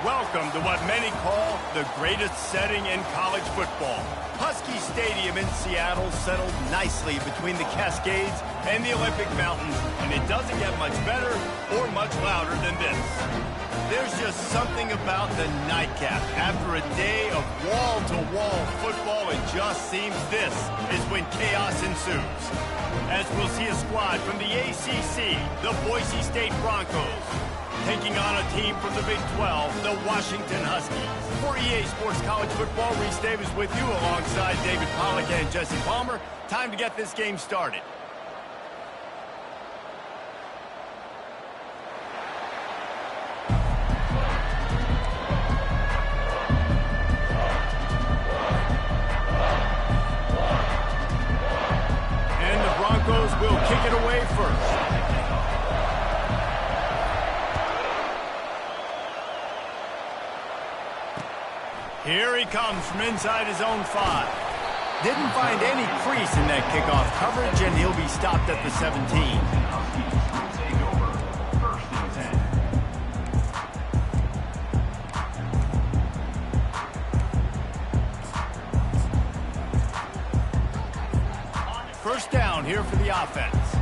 Welcome to what many call the greatest setting in college football. Husky Stadium in Seattle settled nicely between the Cascades and the Olympic Mountains, and it doesn't get much better or much louder than this. There's just something about the nightcap. After a day of wall-to-wall football, it just seems this is when chaos ensues. As we'll see a squad from the ACC, the Boise State Broncos, taking on a team from the Big 12, the Washington Huskies. For EA Sports College Football, Reese Davis with you alongside David Pollack and Jesse Palmer. Time to get this game started. And the Broncos will kick it away first. Here he comes from inside his own 5. Didn't find any crease in that kickoff coverage, and he'll be stopped at the 17. First down here for the offense.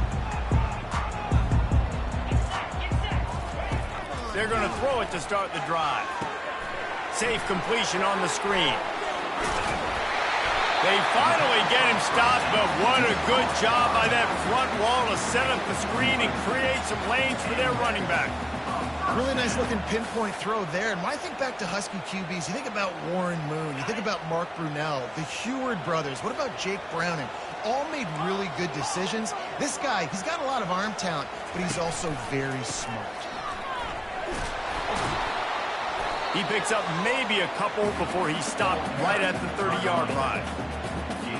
They're going to throw it to start the drive. Safe completion on the screen. They finally get him stopped, but what a good job by that front wall to set up the screen and create some lanes for their running back. Really nice looking pinpoint throw there. And when I think back to Husky QBs, you think about Warren Moon, you think about Mark Brunell, the Heward brothers. What about Jake Browning? All made really good decisions. This guy, he's got a lot of arm talent, but he's also very smart. He picks up maybe a couple before he's stopped right at the 30-yard line.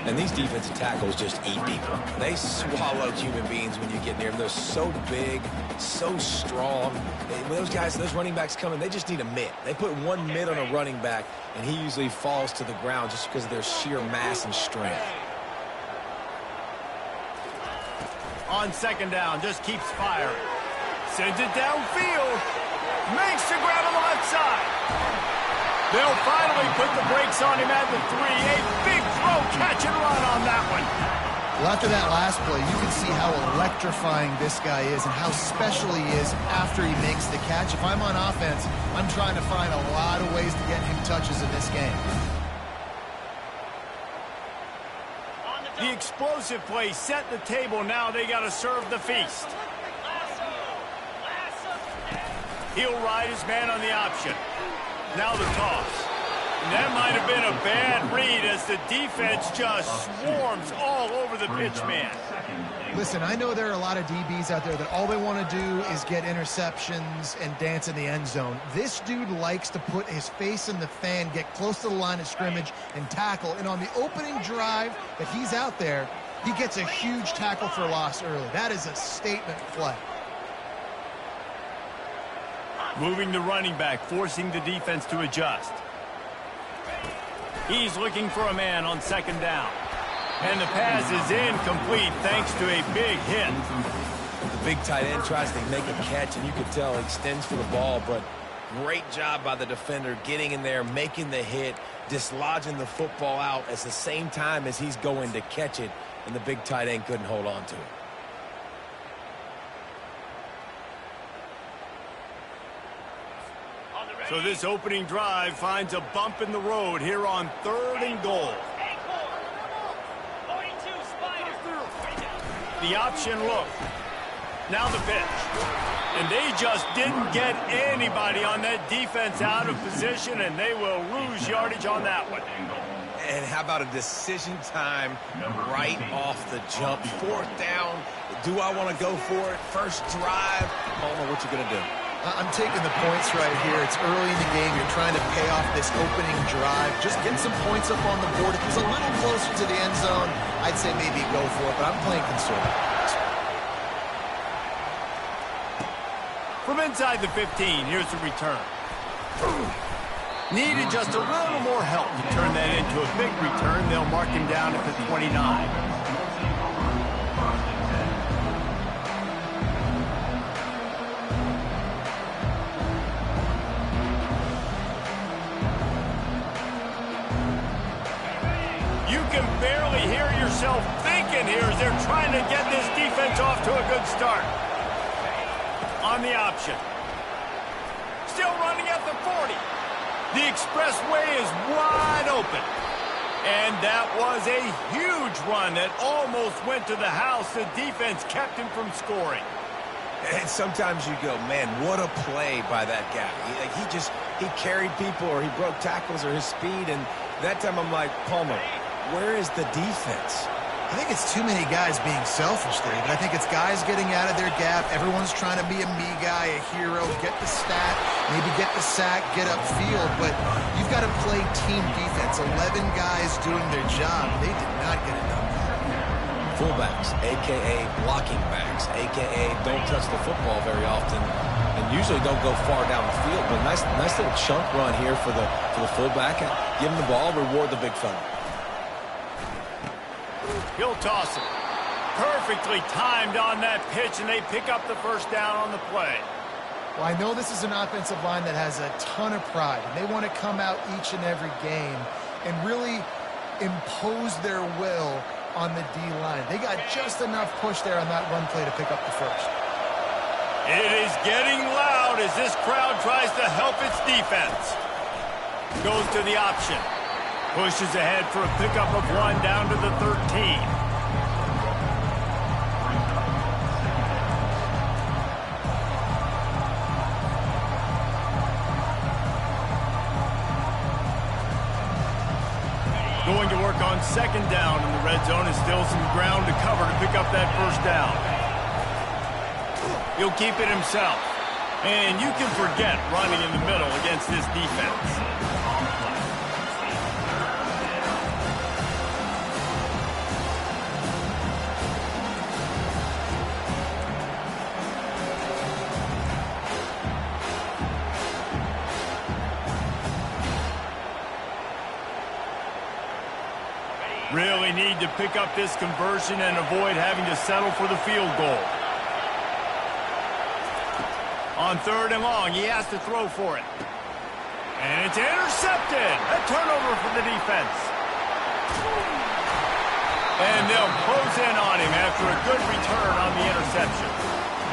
And these defensive tackles just eat people. They swallow human beings when you get near them. They're so big, so strong. When those guys, those running backs come in, they just need a mitt. They put one mitt on a running back, and he usually falls to the ground just because of their sheer mass and strength. On second down, just keeps firing. Sends it downfield. Makes the grab on the left side. They'll finally put the brakes on him at the 3. A big throw, catch and run on that one. Well, after that last play, you can see how electrifying this guy is and how special he is after he makes the catch. If I'm on offense, I'm trying to find a lot of ways to get him touches in this game. The explosive play set the table. Now they got to serve the feast. He'll ride his man on the option. Now the toss. And that might have been a bad read as the defense just swarms all over the pitch man. Listen, I know there are a lot of DBs out there that all they want to do is get interceptions and dance in the end zone. This dude likes to put his face in the fan, get close to the line of scrimmage, and tackle. And on the opening drive that he's out there, he gets a huge tackle for loss early. That is a statement play. Moving the running back, forcing the defense to adjust. He's looking for a man on second down. And the pass is incomplete thanks to a big hit. The big tight end tries to make a catch, and you can tell he extends for the ball, but great job by the defender getting in there, making the hit, dislodging the football out at the same time as he's going to catch it, and the big tight end couldn't hold on to it. So this opening drive finds a bump in the road here on 3rd and goal. The option look. Now the pitch. And they just didn't get anybody on that defense out of position, and they will lose yardage on that one. And how about a decision time right off the jump? 4th down. Do I want to go for it? First drive. I don't know what you're going to do. I'm taking the points right here. It's early in the game. You're trying to pay off this opening drive. Just get some points up on the board. If it's a little closer to the end zone, I'd say maybe go for it, but I'm playing conservative. From inside the 15, here's the return. Needed just a little more help to turn that into a big return. They'll mark him down at the 29. can barely hear yourself thinking here as they're trying to get this defense off to a good start. On the option. Still running at the 40. The expressway is wide open. And that was a huge run that almost went to the house. The defense kept him from scoring. And sometimes you go, man, what a play by that guy. He carried people, or he broke tackles, or his speed. And that time I'm like, Palmer, where is the defense? I think it's too many guys being selfish there, but I think it's guys getting out of their gap. Everyone's trying to be a me guy, a hero, get the stat, maybe get the sack, get upfield, but you've got to play team defense. 11 guys doing their job. They did not get it done. Fullbacks, a.k.a. blocking backs, a.k.a. don't touch the football very often and usually don't go far down the field. But nice little chunk run here for the fullback. Give him the ball, reward the big fella. He'll toss it. Perfectly timed on that pitch, and they pick up the first down on the play. Well, I know this is an offensive line that has a ton of pride, and they want to come out each and every game and really impose their will on the D-line. They got just enough push there on that run play to pick up the first. It is getting loud as this crowd tries to help its defense. Goes to the option. Pushes ahead for a pickup of 1 down to the 13. Going to work on second down in the red zone, and still some ground to cover to pick up that first down. He'll keep it himself. And you can forget running in the middle against this defense. Really need to pick up this conversion and avoid having to settle for the field goal. On 3rd and long, he has to throw for it. And it's intercepted. A turnover for the defense. And they'll close in on him after a good return on the interception.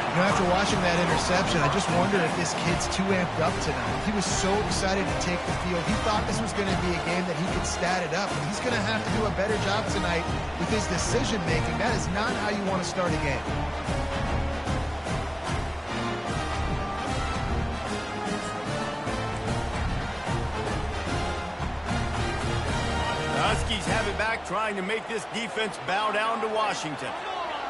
You know, after watching that interception, I just wonder if this kid's too amped up tonight. He was so excited to take the field. He thought this was going to be a game that he could stat it up. And he's going to have to do a better job tonight with his decision-making. That is not how you want to start a game. Huskies have it back, trying to make this defense bow down to Washington.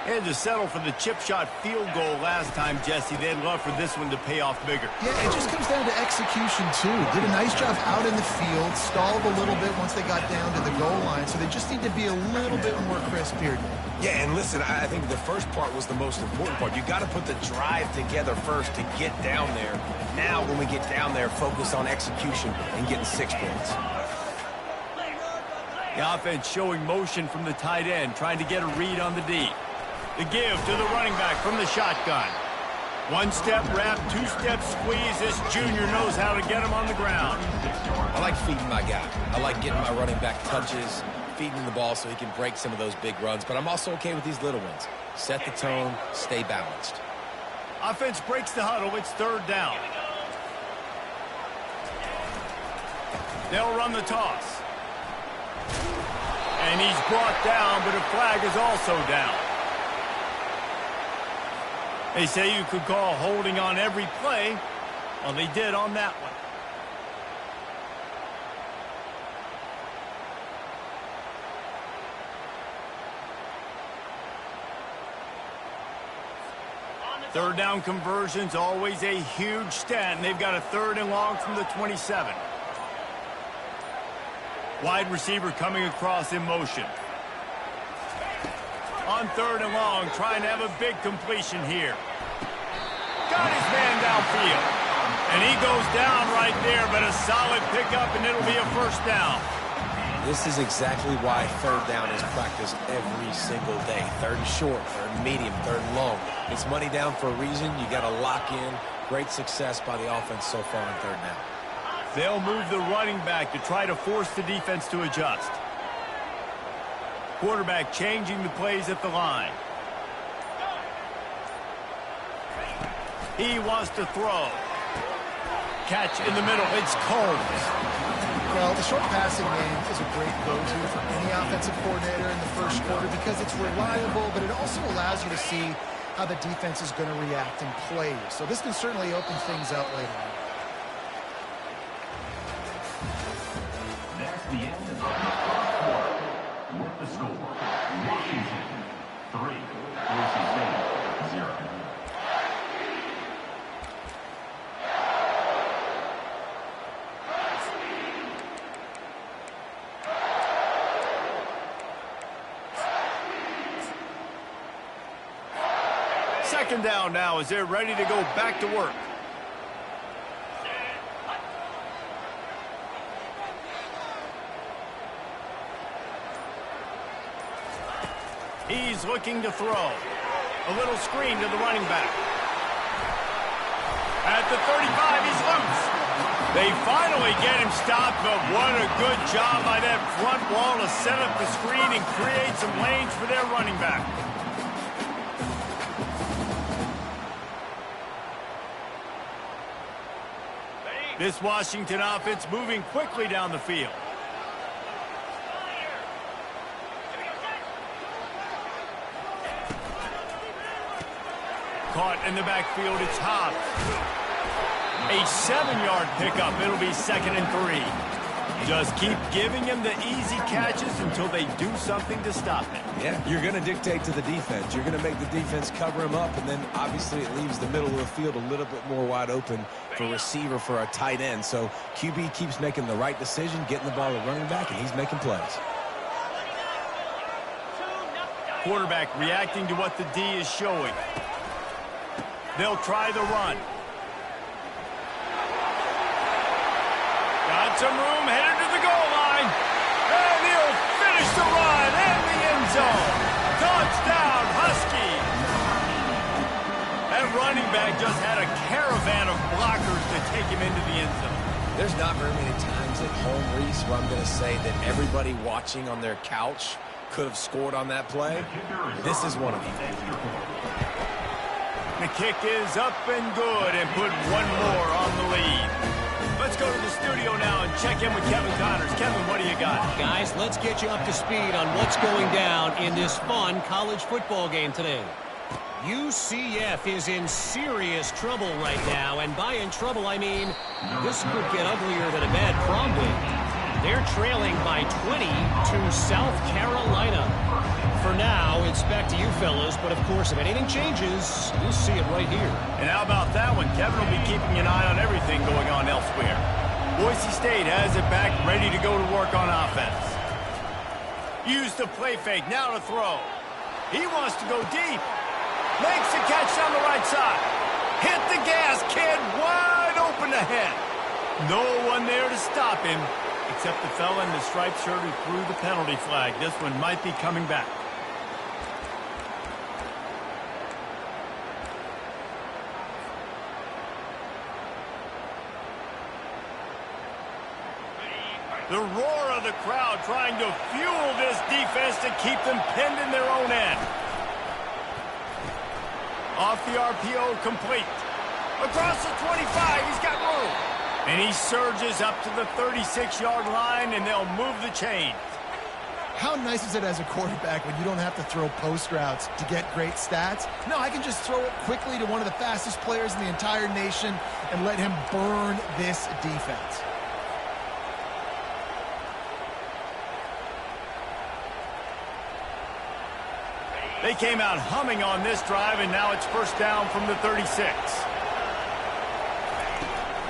Had to settle for the chip shot field goal last time, Jesse. They'd love for this one to pay off bigger. Yeah, it just comes down to execution, too. Did a nice job out in the field, stalled a little bit once they got down to the goal line, so they just need to be a little bit more crisp here. Yeah, and listen, I think the first part was the most important part. You got to put the drive together first to get down there. Now, when we get down there, focus on execution and getting 6 points. The offense showing motion from the tight end, trying to get a read on the D. The give to the running back from the shotgun. 1-step wrap, 2-step squeeze. This junior knows how to get him on the ground. I like feeding my guy. I like getting my running back touches, feeding the ball so he can break some of those big runs. But I'm also okay with these little ones. Set the tone, stay balanced. Offense breaks the huddle. It's 3rd down. They'll run the toss. And he's brought down, but a flag is also down. They say you could call holding on every play. Well, they did on that one. Third down conversions, always a huge stat, and they've got a 3rd and long from the 27. Wide receiver coming across in motion. On 3rd and long, trying to have a big completion here. Got his man downfield. And he goes down right there, but a solid pickup, and it'll be a first down. This is exactly why 3rd down is practiced every single day. 3rd and short, 3rd and medium, 3rd and long. It's money down for a reason. You got to lock in. Great success by the offense so far on 3rd down. They'll move the running back to try to force the defense to adjust. Quarterback changing the plays at the line. He wants to throw. Catch in the middle. It's Combs. Well, the short passing game is a great go-to for any offensive coordinator in the first quarter because it's reliable, but it also allows you to see how the defense is going to react in plays. So this can certainly open things up later on. That's the end of the first quarter. With the score, Washington 3, Boise State 0. Second down now as they're ready to go back to work. He's looking to throw. A little screen to the running back. At the 35, he's loose. They finally get him stopped, but what a good job by that front wall to set up the screen and create some lanes for their running back. This Washington offense moving quickly down the field. Caught in the backfield, it's Hobbs. A 7-yard pickup. It'll be 2nd and 3. Just keep giving him the easy catches until they do something to stop it. Yeah, you're going to dictate to the defense. You're going to make the defense cover him up, and then obviously it leaves the middle of the field a little bit more wide open for receiver, for a tight end. So QB keeps making the right decision, getting the ball to running back, and he's making plays. Quarterback reacting to what the D is showing. They'll try the run. Got some room, headed to the goal line. And he'll finish the run in the end zone. Touchdown, Husky. That running back just had a caravan of blockers to take him into the end zone. There's not very many times at home, Reese, where I'm going to say that everybody watching on their couch could have scored on that play. This is one of them. The kick is up and good and put one more on the lead. Let's go to the studio now and check in with Kevin Connors. Kevin, what do you got? Guys, let's get you up to speed on what's going down in this fun college football game today. UCF is in serious trouble right now, and by in trouble, I mean this could get uglier than a bad prom date. They're trailing by 20 to South Carolina. For now, it's back to you fellas, but of course, if anything changes, you'll see it right here. And how about that one? Kevin will be keeping an eye on everything going on elsewhere. Boise State has it back, ready to go to work on offense. Use the play fake, now to throw. He wants to go deep. Makes the catch on the right side. Hit the gas, kid, wide open ahead. No one there to stop him, except the fella in the striped shirt who threw the penalty flag. This one might be coming back. The roar of the crowd trying to fuel this defense to keep them pinned in their own end. Off the RPO, complete. Across the 25, he's got room. And he surges up to the 36-yard line, and they'll move the chains. How nice is it as a quarterback when you don't have to throw post routes to get great stats? No, I can just throw it quickly to one of the fastest players in the entire nation and let him burn this defense. They came out humming on this drive, and now it's first down from the 36.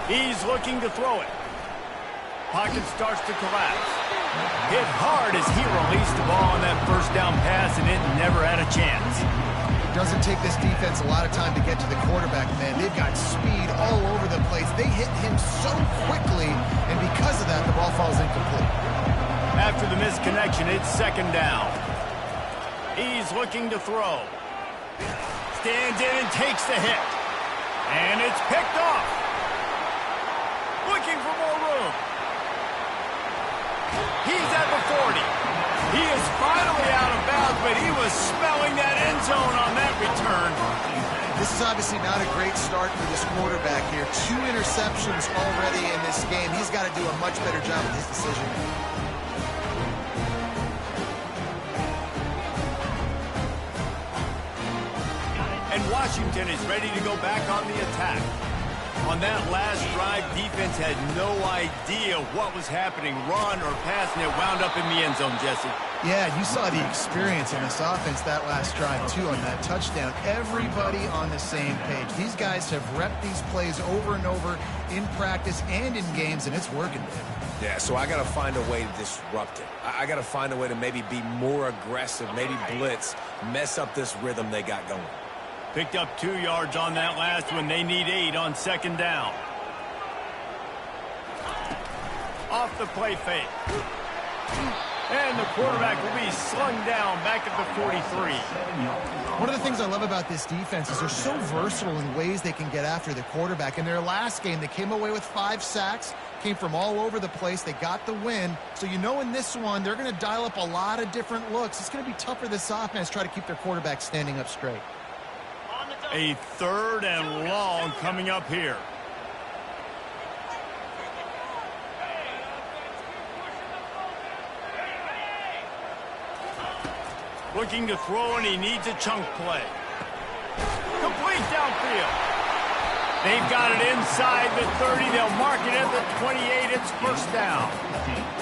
He's looking to throw it. Pocket starts to collapse. Hit hard as he released the ball on that first down pass, and it never had a chance. It doesn't take this defense a lot of time to get to the quarterback, man. They've got speed all over the place. They hit him so quickly, and because of that, the ball falls incomplete. After the misconnection, it's second down. He's looking to throw. Stands in and takes the hit. And it's picked off. Looking for more room. He's at the 40. He is finally out zone on that return. This is obviously not a great start for this quarterback here. 2 interceptions already in this game. He's got to do a much better job with his decision. And Washington is ready to go back on the attack. On that last drive, defense had no idea what was happening, run or pass, and it wound up in the end zone, Jesse. Yeah, you saw the experience in this offense that last drive, too, on that touchdown. Everybody on the same page. These guys have repped these plays over and over in practice and in games, and it's working. Yeah, so I got to find a way to disrupt it. I got to find a way to maybe be more aggressive, maybe blitz, mess up this rhythm they got going. Picked up 2 yards on that last one. They need 8 on second down. Off the play fake. And the quarterback will be slung down back at the 43. One of the things I love about this defense is they're so versatile in ways they can get after the quarterback. In their last game, they came away with 5 sacks, came from all over the place. They got the win. So you know in this one, they're going to dial up a lot of different looks. It's going to be tough for this offense to try to keep their quarterback standing up straight. A 3rd and long coming up here. Looking to throw, and he needs a chunk play. Complete downfield. They've got it inside the 30. They'll mark it at the 28. It's first down.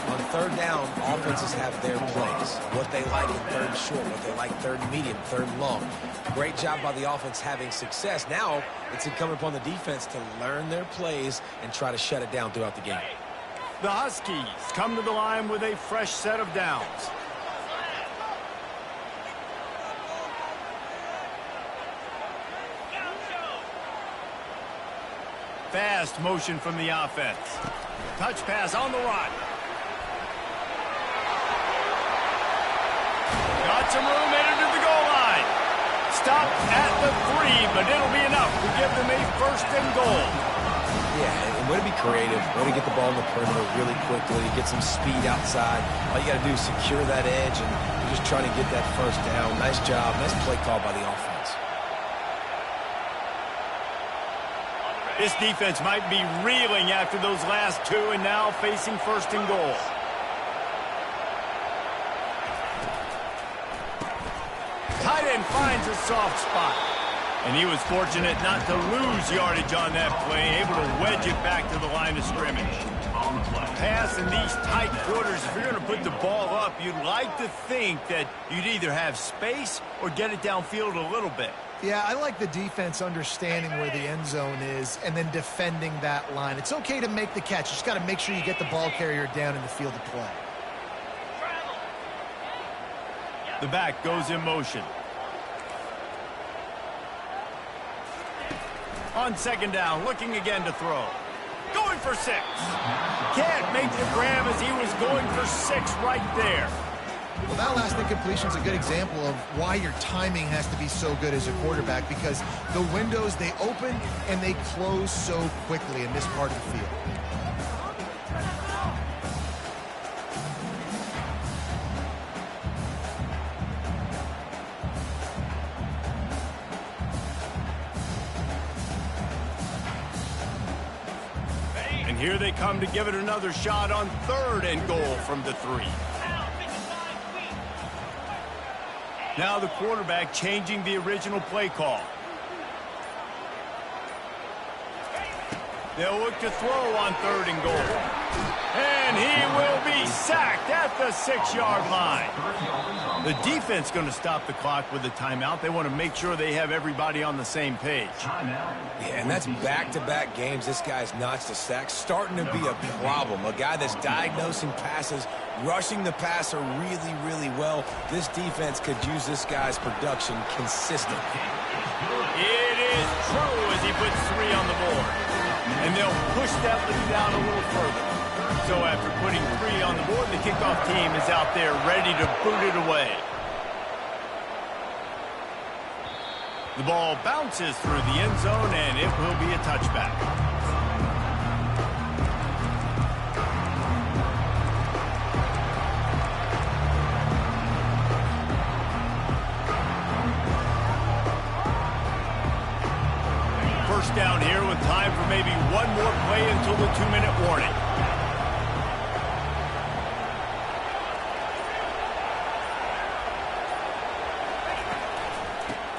On 3rd down, offenses have their plays. What they like in 3rd short, what they like 3rd medium, 3rd long. Great job by the offense having success. Now it's incumbent upon the defense to learn their plays and try to shut it down throughout the game. The Huskies come to the line with a fresh set of downs. Fast motion from the offense. Touch pass on the run. Got some room, headed to the goal line. Stop at the 3, but it'll be enough to give them a 1st and goal. Yeah, and way to be creative, way to get the ball in the perimeter really quickly, get some speed outside. All you got to do is secure that edge, and you're just trying to get that 1st down. Nice job, nice play call by the offense. This defense might be reeling after those last 2 and now facing 1st and goal. Tight end finds a soft spot. And he was fortunate not to lose yardage on that play, able to wedge it back to the line of scrimmage. Pass in these tight quarters, if you're going to put the ball up, you'd like to think that you'd either have space or get it downfield a little bit. Yeah, I like the defense understanding where the end zone is and then defending that line. It's okay to make the catch. You just got to make sure you get the ball carrier down in the field of play. The back goes in motion. On second down, looking again to throw. Going for 6. Can't make the grab as he was going for 6 right there. Well, that last incompletion is a good example of why your timing has to be so good as a quarterback, because the windows, they open and they close so quickly in this part of the field. And here they come to give it another shot on 3rd and goal from the 3. Now the quarterback changing the original play call. They'll look to throw on 3rd and goal. And he will be sacked at the 6-yard line. The defense going to stop the clock with a timeout. They want to make sure they have everybody on the same page. Yeah, and that's back-to-back games. This guy's notched a sack, starting to be a problem. A guy that's diagnosing passes, rushing the passer really, really well. This defense could use this guy's production consistently. It is true as he puts 3 on the board. And they'll push that lead down a little further. So after putting 3 on the board, the kickoff team is out there ready to boot it away. The ball bounces through the end zone, and it will be a touchback. with time for maybe one more play until the 2-minute warning.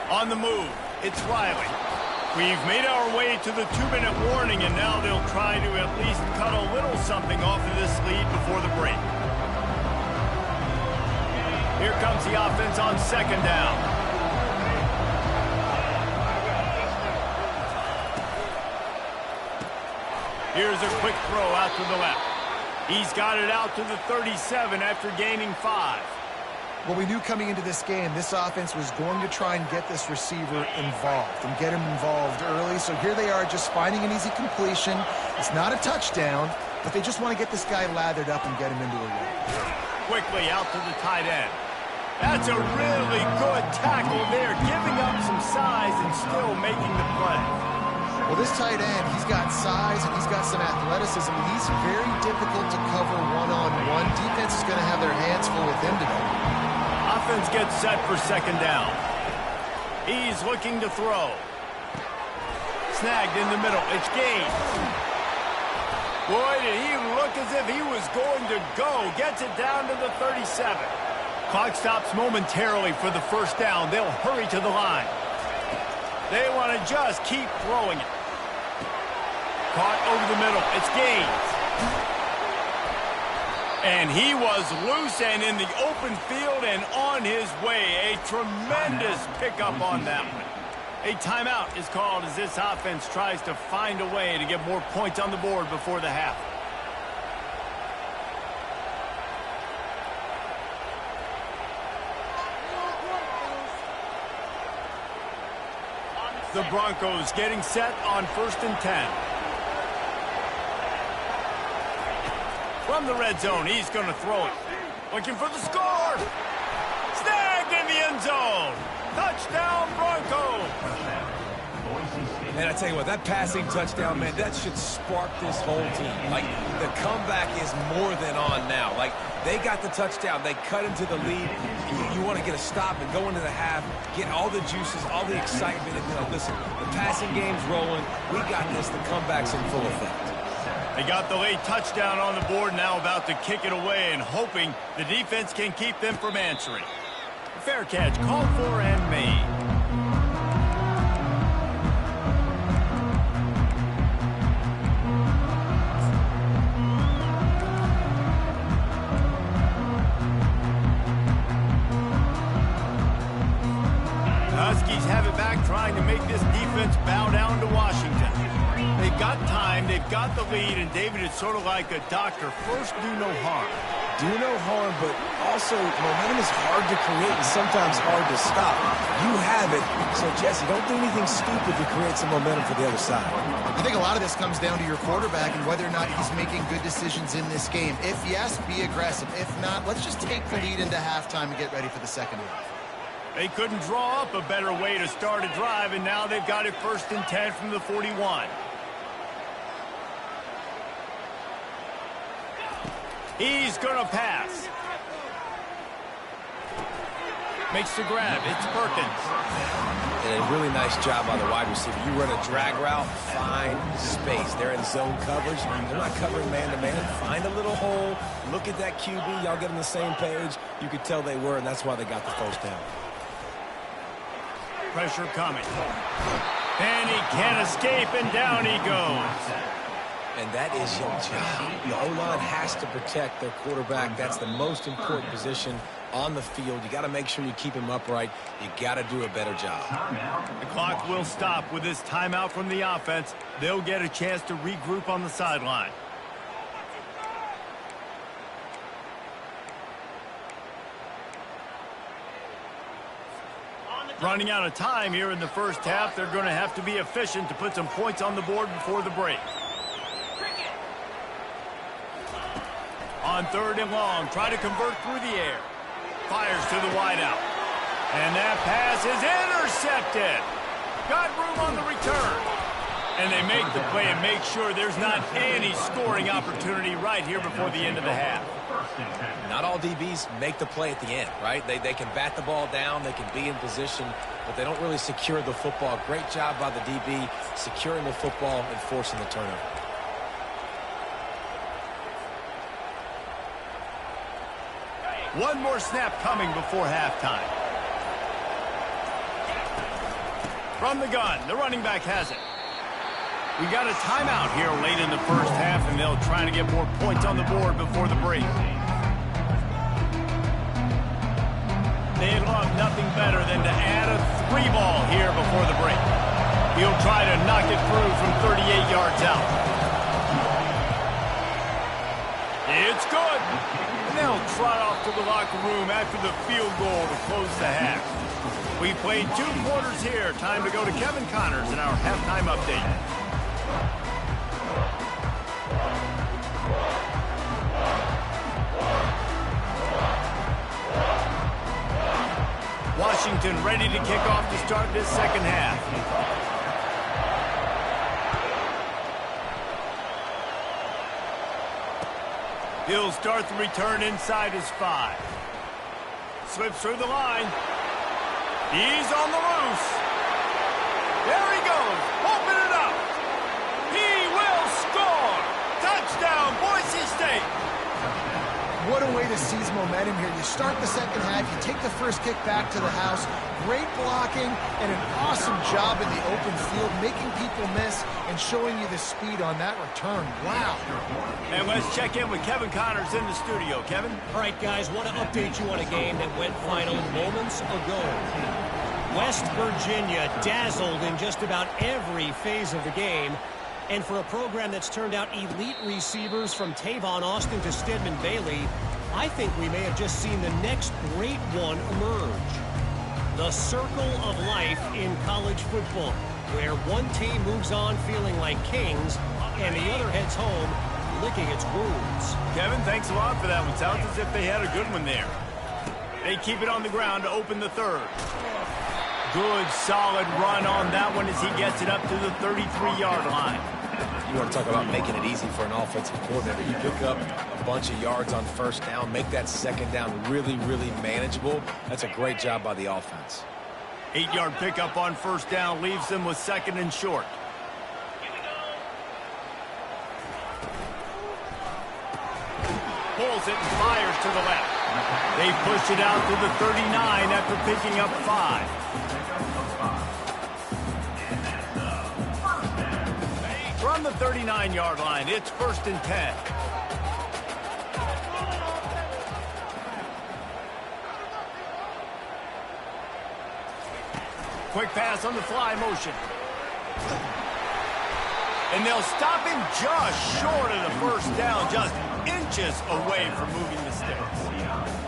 On the move, it's Riley. We've made our way to the 2-minute warning, and now they'll try to at least cut a little something off of this lead before the break. Here comes the offense on 2nd down. Here's a quick throw out to the left. He's got it out to the 37 after gaining 5. Well, we knew coming into this game, this offense was going to try and get this receiver involved and get him involved early. So here they are just finding an easy completion. It's not a touchdown, but they just want to get this guy lathered up and get him into a run. Quickly out to the tight end. That's a really good tackle there, giving up some size and still making the play. Well, this tight end, he's got size and he's got some athleticism. He's very difficult to cover one-on-one. Defense is going to have their hands full with him today. Offense gets set for 2nd down. He's looking to throw. Snagged in the middle. It's Gaines. Boy, did he look as if he was going to go. Gets it down to the 37. Clock stops momentarily for the 1st down. They'll hurry to the line. They want to just keep throwing it. Caught over the middle. It's Gaines. And he was loose and in the open field and on his way. A tremendous pickup on that one. A timeout is called as this offense tries to find a way to get more points on the board before the half. The Broncos getting set on 1st and 10. From the red zone, he's going to throw it. Looking for the score. Snagged in the end zone. Touchdown, Broncos. Man, I tell you what, that passing touchdown, man, that should spark this whole team. Like, the comeback is more than on now. Like, they got the touchdown. They cut into the lead. You want to get a stop and go into the half, get all the juices, all the excitement, and be like, listen, the passing game's rolling. We got this. The comeback's in full effect. They got the late touchdown on the board, now about to kick it away and hoping the defense can keep them from answering. Fair catch called for and made. The Huskies have it back, trying to make this defense bow down to Washington. They've got time, they've got the lead, and David, it's sort of like a doctor. First, do no harm. Do no harm, but also momentum is hard to create and sometimes hard to stop. You have it, so Jesse, don't do anything stupid to create some momentum for the other side. I think a lot of this comes down to your quarterback and whether or not he's making good decisions in this game. If yes, be aggressive. If not, let's just take the lead into halftime and get ready for the second half. They couldn't draw up a better way to start a drive, and now they've got it 1st and 10 from the 41. He's going to pass. Makes the grab. It's Perkins. And a really nice job on the wide receiver. You run a drag route, find space. They're in zone coverage. They're not covering man-to-man. Find a little hole. Look at that QB. Y'all get on the same page. You could tell they were, and that's why they got the 1st down. Pressure coming. And he can't escape, and down he goes. And that is your job. The O-line has to protect their quarterback. That's the most important position on the field. You got to make sure you keep him upright. You got to do a better job. The clock will stop with this timeout from the offense. They'll get a chance to regroup on the sideline. Running out of time here in the 1st half. They're going to have to be efficient to put some points on the board before the break. On 3rd and long, try to convert through the air. Fires to the wideout. And that pass is intercepted. Got room on the return. And they make the play and make sure there's not any scoring opportunity right here before the end of the half. Not all DBs make the play at the end, right? They can bat the ball down, they can be in position, but they don't really secure the football. Great job by the DB securing the football and forcing the turnover. One more snap coming before halftime. From the gun, the running back has it. We got a timeout here late in the first half, and they'll try to get more points on the board before the break. They'd love nothing better than to add a 3-ball here before the break. He'll try to knock it through from 38 yards out. It's good. And they'll trot off to the locker room after the field goal to close the half. We played 2 quarters here. Time to go to Kevin Connors in our halftime update. Washington ready to kick off to start this second half. He'll start the return inside his 5. Slips through the line. He's on the loose. There he goes. Open it up. He will score. Touchdown, Boise State. What a way to seize momentum here. You start the second half, you take the first kick back to the house, great blocking, and an awesome job in the open field, making people miss and showing you the speed on that return. Wow. And let's check in with Kevin Connors in the studio. Kevin? All right, guys, want to update you on a game that went final moments ago. West Virginia dazzled in just about every phase of the game. And for a program that's turned out elite receivers from Tavon Austin to Stedman Bailey, I think we may have just seen the next great one emerge. The circle of life in college football, where one team moves on feeling like kings and the other heads home licking its wounds. Kevin, thanks a lot for that one. Sounds as if they had a good one there. They keep it on the ground to open the third. Good, solid run on that one as he gets it up to the 33-yard line. You want to talk about making it easy for an offensive coordinator. You pick up a bunch of yards on first down, make that second down really, really manageable. That's a great job by the offense. 8-yard pickup on first down leaves them with second and short. Pulls it and fires to the left. They push it out to the 39 after picking up 5. From the 39-yard line, it's 1st and 10. Quick pass on the fly motion. And they'll stop him just short of the first down, just inches away from moving the sticks.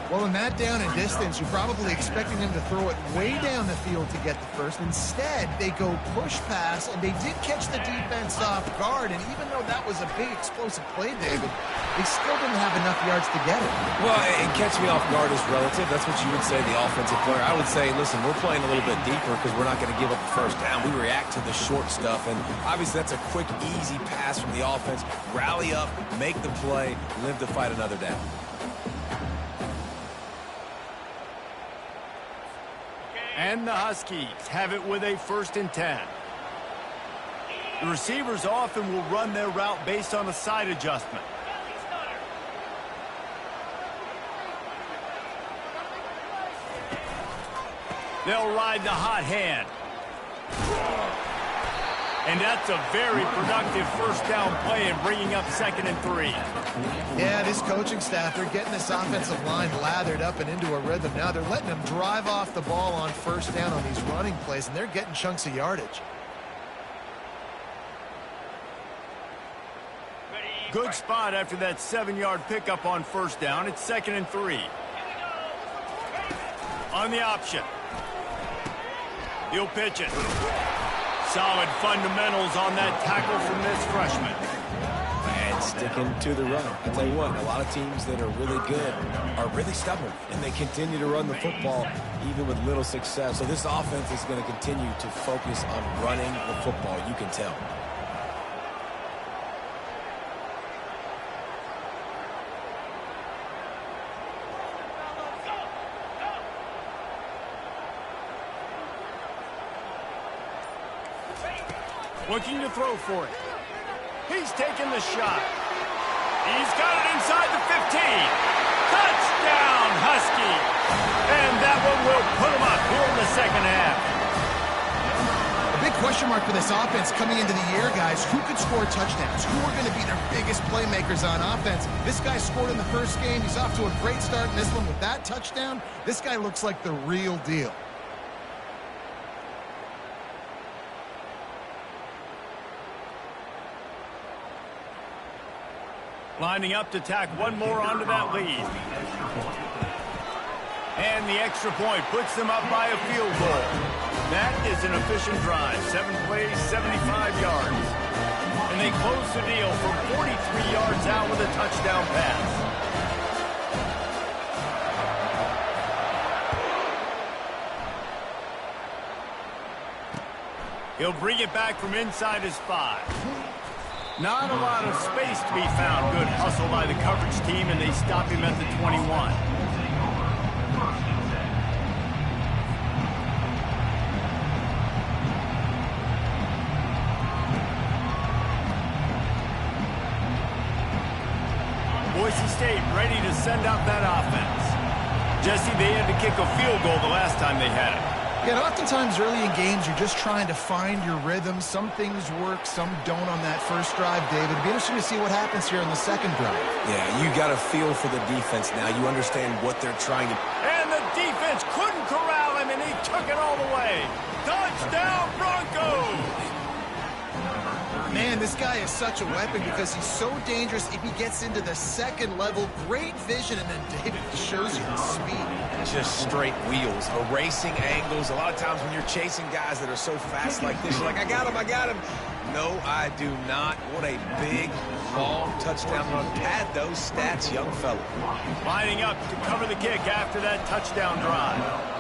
Well, in that down and distance, you're probably expecting them to throw it way down the field to get the first. Instead, they go push pass, and they did catch the defense off guard. And even though that was a big explosive play, David, they still didn't have enough yards to get it. Well, and catch me off guard is relative. That's what you would say, the offensive player. I would say, listen, we're playing a little bit deeper because we're not going to give up the first down. We react to the short stuff, and obviously that's a quick, easy pass from the offense. Rally up, make the play, live to fight another down. And the Huskies have it with a 1st and 10. The receivers often will run their route based on a side adjustment. They'll ride the hot hand. And that's a very productive first down play and bringing up 2nd and 3. Yeah, this coaching staff, they're getting this offensive line lathered up and into a rhythm now. They're letting them drive off the ball on first down on these running plays, and they're getting chunks of yardage. Good spot after that 7-yard pickup on first down. It's 2nd and 3. On the option. He'll pitch it. Solid fundamentals on that tackle from this freshman. And sticking to the run. I'll tell you what, a lot of teams that are really good are really stubborn, and they continue to run the football even with little success. So this offense is going to continue to focus on running the football. You can tell. Looking to throw for it. He's taking the shot. He's got it inside the 15. Touchdown, Husky. And that one will put him up here in the second half. A big question mark for this offense coming into the year, guys. Who could score touchdowns? Who are going to be their biggest playmakers on offense? This guy scored in the first game. He's off to a great start in this one with that touchdown. This guy looks like the real deal. Lining up to tack one more onto that lead. And the extra point puts them up by a field goal. That is an efficient drive. 7 plays, 75 yards. And they close the deal from 43 yards out with a touchdown pass. He'll bring it back from inside his 5. Not a lot of space to be found. Good hustle by the coverage team, and they stop him at the 21. Boise State ready to send out that offense. Jesse, they had to kick a field goal the last time they had it. Yeah, and oftentimes early in games, you're just trying to find your rhythm. Some things work, some don't on that first drive, David. It'll be interesting to see what happens here in the second drive. Yeah, you got a feel for the defense now. You understand what they're trying to do. And the defense couldn't corral him, and he took it all the way. Touchdown, Broncos! Man, this guy is such a weapon because he's so dangerous if he gets into the second level. Great vision, and then David shows you the speed. Just straight wheels, erasing angles. A lot of times when you're chasing guys that are so fast like this, you're like, I got him, I got him. No, I do not. What a big, long touchdown run. Pad those stats, young fella. Lining up to cover the kick after that touchdown drive.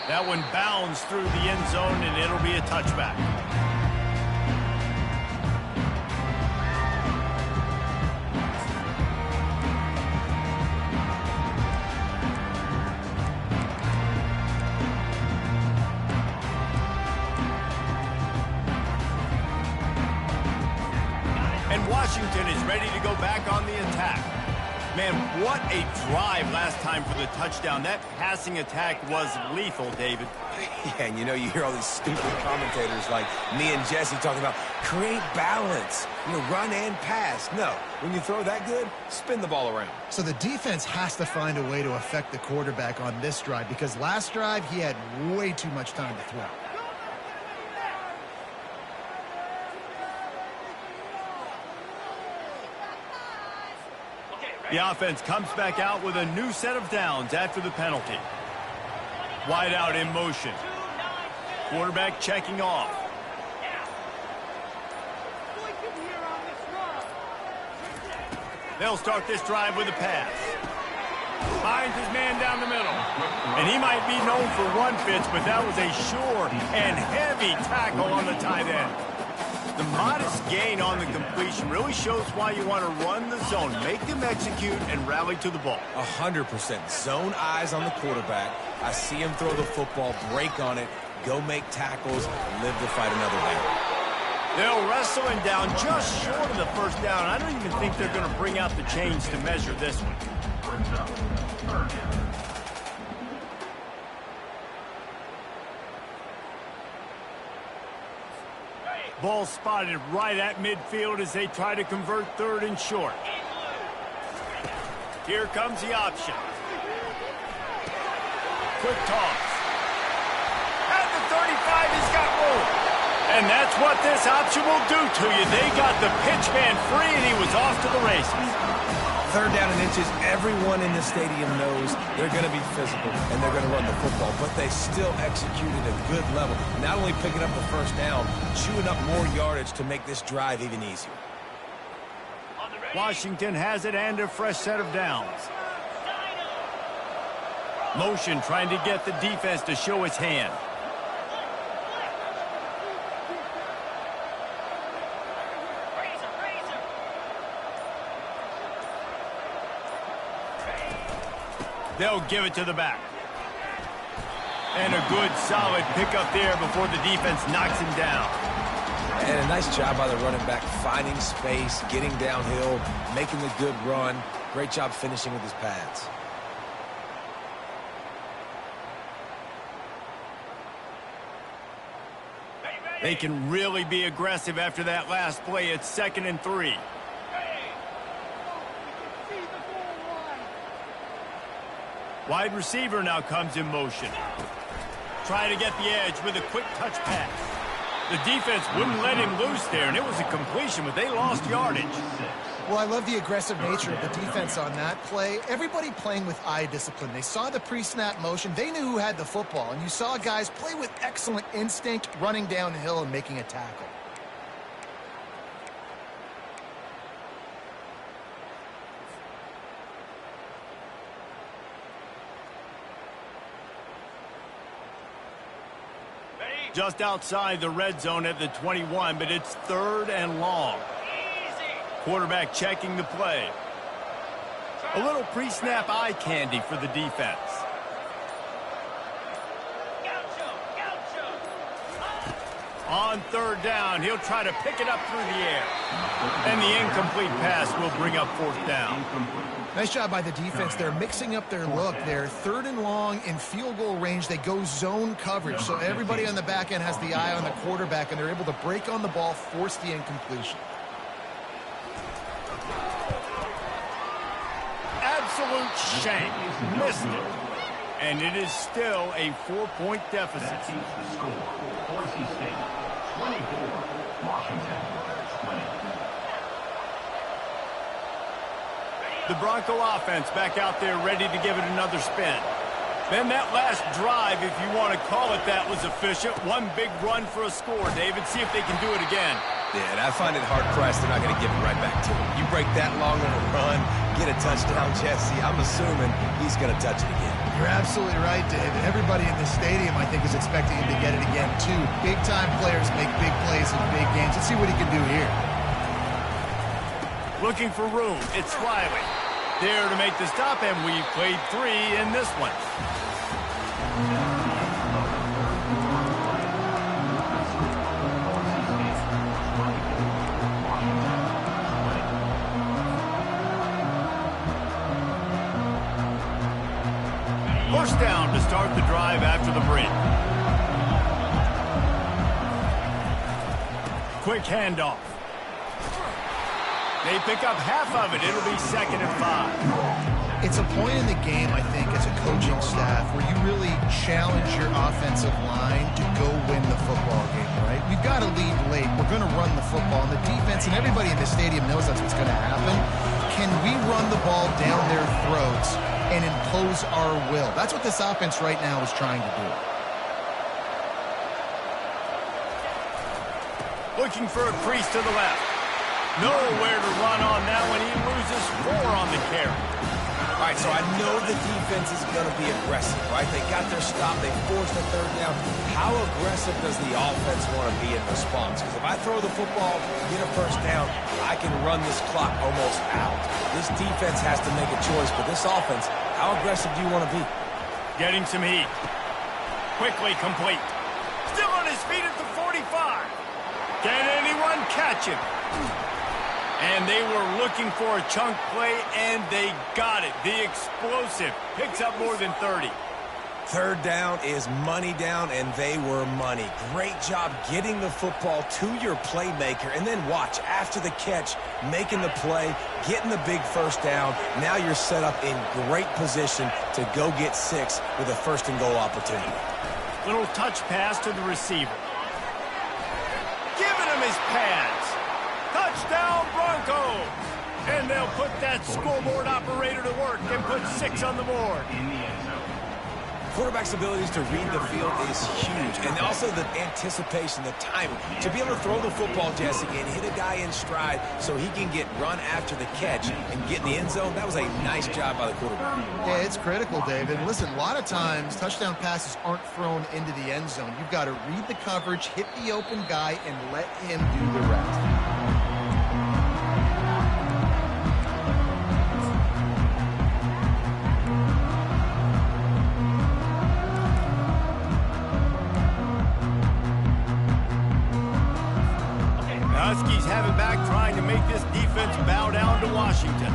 That one bounds through the end zone, and it'll be a touchback. And Washington is ready to go back on the attack. Man, what a drive last time for the touchdown. That passing attack was lethal, David. Yeah, and you know, you hear all these stupid commentators like me and Jesse talking about create balance, run and pass. No, when you throw that good, spin the ball around. So the defense has to find a way to affect the quarterback on this drive because last drive he had way too much time to throw. The offense comes back out with a new set of downs after the penalty. Wide out in motion. Quarterback checking off. They'll start this drive with a pass. Finds his man down the middle. And he might be known for run fits, but that was a sure and heavy tackle on the tight end. The modest gain on the completion really shows why you want to run the zone, make them execute, and rally to the ball. 100%. Zone eyes on the quarterback. I see him throw the football, break on it, go make tackles, live to fight another down. They'll wrestle him down just short of the first down. I don't even think they're going to bring out the chains to measure this one. Ball spotted right at midfield as they try to convert third and short. Here comes the option. Quick toss. At the 35, he's got room. And that's what this option will do to you. They got the pitch man free, and he was off to the races. Third down and inches, everyone in the stadium knows they're going to be physical and they're going to run the football, but they still executed a good level. Not only picking up the first down, chewing up more yardage to make this drive even easier. Washington has it and a fresh set of downs. Motion trying to get the defense to show its hand. They'll give it to the back. And a good, solid pickup there before the defense knocks him down. And a nice job by the running back, finding space, getting downhill, making the good run. Great job finishing with his pads. They can really be aggressive after that last play. It's 2nd and 3. Wide receiver now comes in motion. Trying to get the edge with a quick touch pass. The defense wouldn't let him loose there, and it was a completion, but they lost yardage. Well, I love the aggressive nature of the defense on that play. Everybody playing with eye discipline. They saw the pre-snap motion. They knew who had the football, and you saw guys play with excellent instinct, running downhill and making a tackle. Just outside the red zone at the 21, but it's 3rd and long. Quarterback checking the play. A little pre-snap eye candy for the defense. On 3rd down, he'll try to pick it up through the air. And the incomplete pass will bring up 4th down. Nice job by the defense. They're mixing up their look. They're 3rd and long in field goal range. They go zone coverage. So everybody on the back end has the eye on the quarterback, and they're able to break on the ball, force the incompletion. Absolute shank. Missed it. And it is still a 4-point deficit. That keeps the score. Boise State, 24. Washington, 20. The Bronco offense back out there ready to give it another spin. Then that last drive, if you want to call it that, was efficient. One big run for a score, David. See if they can do it again. Yeah, and I find it hard-pressed they're not going to give it right back to him. You break that long of a run, get a touchdown, Jesse, I'm assuming he's going to touch it again. You're absolutely right, David. Everybody in this stadium, I think, is expecting him to get it again, too. Big-time players make big plays in big games. Let's see what he can do here. Looking for room. It's Riley. There to make the stop, and we've played 3 in this one. First down to start the drive after the break. Quick handoff. They pick up half of it. It'll be 2nd and 5. It's a point in the game, I think, as a coaching staff where you really challenge your offensive line to go win the football game, right? We've got to lead late. We're going to run the football. And the defense and everybody in the stadium knows that's what's going to happen. Can we run the ball down their throats and impose our will? That's what this offense right now is trying to do. Looking for a crease to the left. Nowhere to run on that one. He loses 4 on the carry. All right, so I know the defense is going to be aggressive, right? They got their stop. They forced a 3rd down. How aggressive does the offense want to be in response? Because if I throw the football, get a 1st down, I can run this clock almost out. This defense has to make a choice, but this offense, how aggressive do you want to be? Getting some heat. Quickly complete. Still on his feet at the 45. Can anyone catch him? And they were looking for a chunk play, and they got it. The explosive picks up more than 30. 3rd down is money down, and they were money. Great job getting the football to your playmaker, and then watch, after the catch, making the play, getting the big 1st down. Now you're set up in great position to go get 6 with a 1st and goal opportunity. Little touch pass to the receiver. Giving him his pads. Touchdown, Broncos! And they'll put that scoreboard operator to work and put 6 on the board. In the end zone. Quarterback's abilities to read the field is huge, and also the anticipation, the timing. To be able to throw the football, Jesse, and hit a guy in stride so he can get run after the catch and get in the end zone, that was a nice job by the quarterback. Yeah, it's critical, David. Listen, a lot of times touchdown passes aren't thrown into the end zone. You've got to read the coverage, hit the open guy, and let him do the rest. back trying to make this defense bow down to Washington.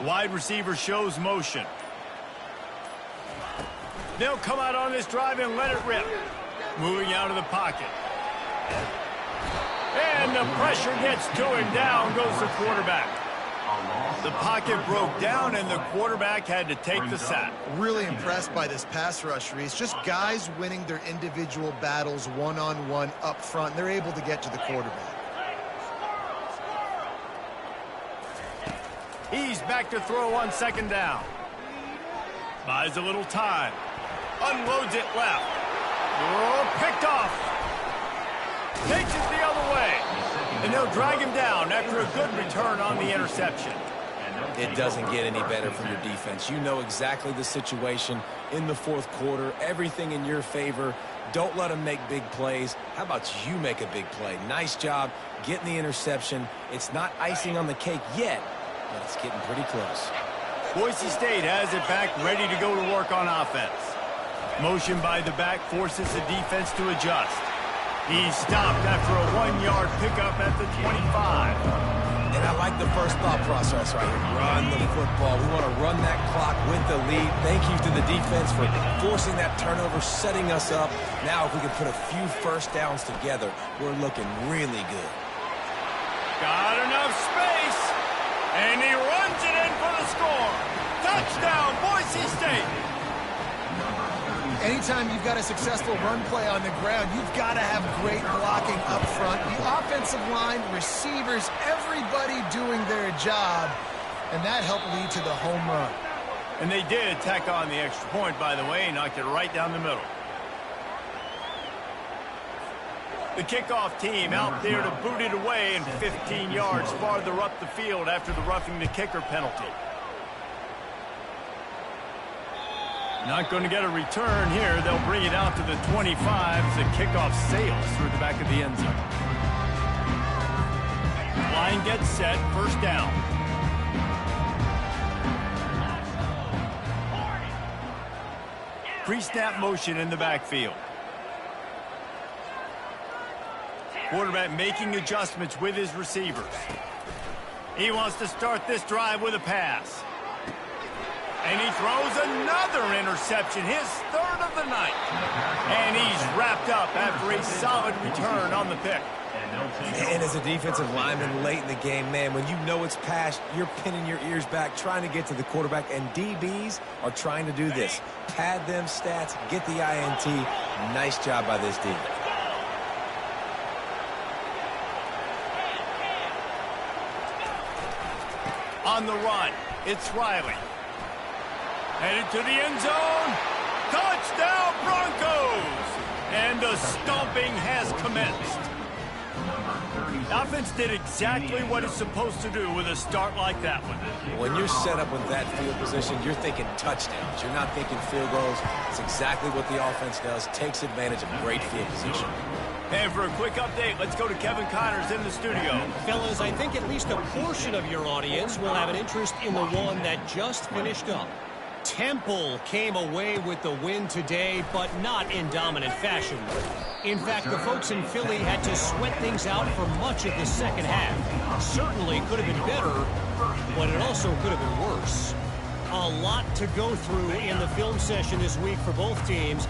Wide receiver shows motion. They'll come out on this drive and let it rip. Moving out of the pocket. And the pressure gets to him. Down goes the quarterback. The pocket broke down, and the quarterback had to take the sack. Really impressed by this pass rush, Reese. Just guys winning their individual battles one-on-one up front. They're able to get to the quarterback. He's back to throw on second down. Buys a little time. Unloads it left. Oh, picked off. Takes it the other way. And they'll drag him down after a good return on the interception. It doesn't get any better from your defense. You know exactly the situation in the fourth quarter. Everything in your favor. Don't let them make big plays. How about you make a big play? Nice job getting the interception. It's not icing on the cake yet, but it's getting pretty close. Boise State has it back, ready to go to work on offense. Motion by the back forces the defense to adjust. He's stopped after a 1-yard pickup at the 25. And I like the first thought process right here. Run the football. We want to run that clock with the lead. Thank you to the defense for forcing that turnover, setting us up. Now if we can put a few first downs together, we're looking really good. Got enough space. And he runs it in for the score. Touchdown, Boise State. Anytime you've got a successful run play on the ground, you've got to have great blocking up front. The offensive line, receivers, everybody doing their job, and that helped lead to the home run. And they did tack on the extra point, by the way, knocked it right down the middle. The kickoff team out there to boot it away and 15 yards farther up the field after the roughing the kicker penalty. Not going to get a return here. They'll bring it out to the 25 as the kickoff sails through the back of the end zone. Line gets set, first down. Pre-snap motion in the backfield. Quarterback making adjustments with his receivers. He wants to start this drive with a pass. And he throws another interception, his third of the night. And he's wrapped up after a solid return on the pick. And as a defensive lineman late in the game, man, when you know it's passed, you're pinning your ears back, trying to get to the quarterback. And DBs are trying to do this. Pad them stats, get the INT. Nice job by this D. On the run, it's Riley. Headed to the end zone. Touchdown, Broncos! And the stomping has commenced. The offense did exactly what it's supposed to do with a start like that one. When you're set up with that field position, you're thinking touchdowns. You're not thinking field goals. It's exactly what the offense does. Takes advantage of great field position. And for a quick update, let's go to Kevin Connors in the studio. Fellas, I think at least a portion of your audience will have an interest in the one that just finished up. Temple came away with the win today, but not in dominant fashion. In fact, the folks in Philly had to sweat things out for much of the second half. Certainly could have been better, but it also could have been worse. A lot to go through in the film session this week for both teams.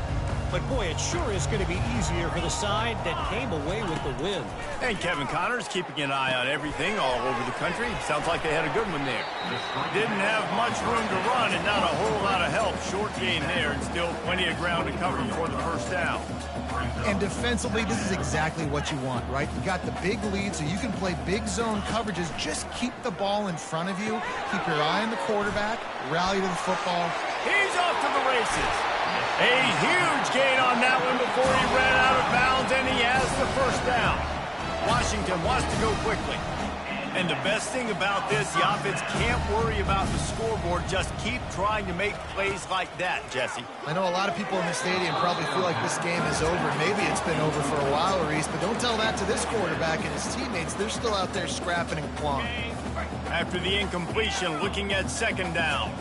But, boy, it sure is going to be easier for the side that came away with the win. And Kevin Connors keeping an eye on everything all over the country. Sounds like they had a good one there. Didn't have much room to run and not a whole lot of help. Short gain there and still plenty of ground to cover for the first down. And defensively, this is exactly what you want, right? You got the big lead, so you can play big zone coverages. Just keep the ball in front of you. Keep your eye on the quarterback. Rally to the football. He's off to the races. A huge gain on that one before he ran out of bounds, and he has the first down. Washington wants to go quickly. And the best thing about this, the offense can't worry about the scoreboard. Just keep trying to make plays like that, Jesse. I know a lot of people in the stadium probably feel like this game is over. Maybe it's been over for a while, Reese, but don't tell that to this quarterback and his teammates. They're still out there scrapping and clawing. After the incompletion, looking at second down.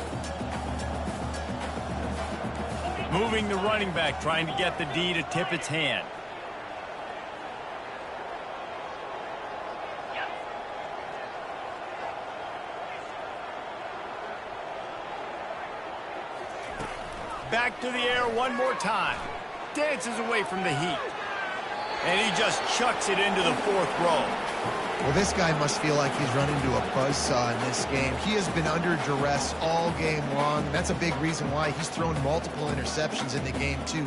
Moving the running back, trying to get the D to tip its hand. Back to the air one more time. Dances away from the heat. And he just chucks it into the fourth row. Well, this guy must feel like he's running to a buzzsaw in this game. He has been under duress all game long. That's a big reason why he's thrown multiple interceptions in the game, too.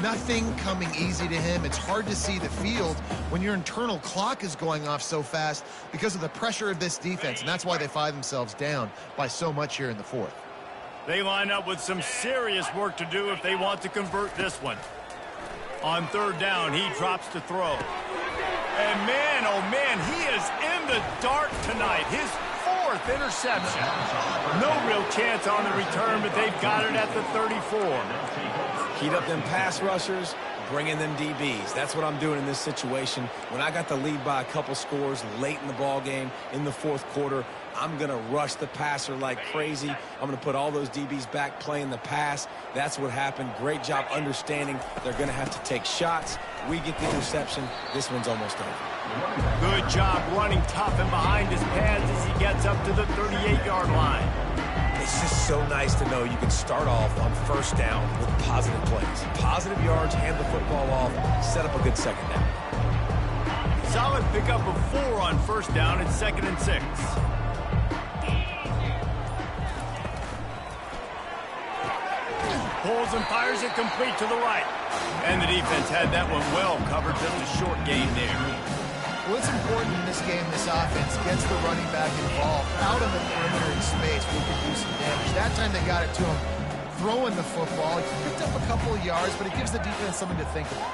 Nothing coming easy to him. It's hard to see the field when your internal clock is going off so fast because of the pressure of this defense, and that's why they find themselves down by so much here in the fourth. They line up with some serious work to do if they want to convert this one. On third down, he drops to throw. And man, oh man, he is in the dark tonight. His fourth interception. No real chance on the return, but they've got it at the 34. Heat up them pass rushers, bring in them DBs. That's what I'm doing in this situation. When I got the lead by a couple scores late in the ball game in the fourth quarter, I'm going to rush the passer like crazy. I'm going to put all those DBs back playing the pass. That's what happened. Great job understanding they're going to have to take shots. We get the interception. This one's almost over. Good job running tough and behind his pads as he gets up to the 38-yard line. It's just so nice to know you can start off on first down with positive plays. Positive yards, hand the football off, set up a good second down. Solid pickup of 4 on first down. It's 2nd and 6. Pulls and fires it complete to the right. And the defense had that one well covered. Just a short gain there. Well, it's important in this game, this offense gets the running back involved out on the perimeter in space where he can do some damage. That time they got it to him throwing the football. He picked up a couple of yards, but it gives the defense something to think about.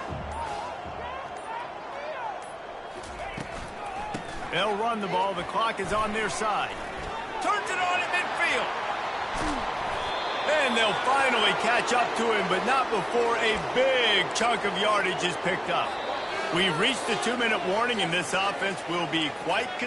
They'll run the ball. The clock is on their side. Turns it on at midfield. And they'll finally catch up to him, but not before a big chunk of yardage is picked up. We've reached the 2-minute warning, and this offense will be quite content.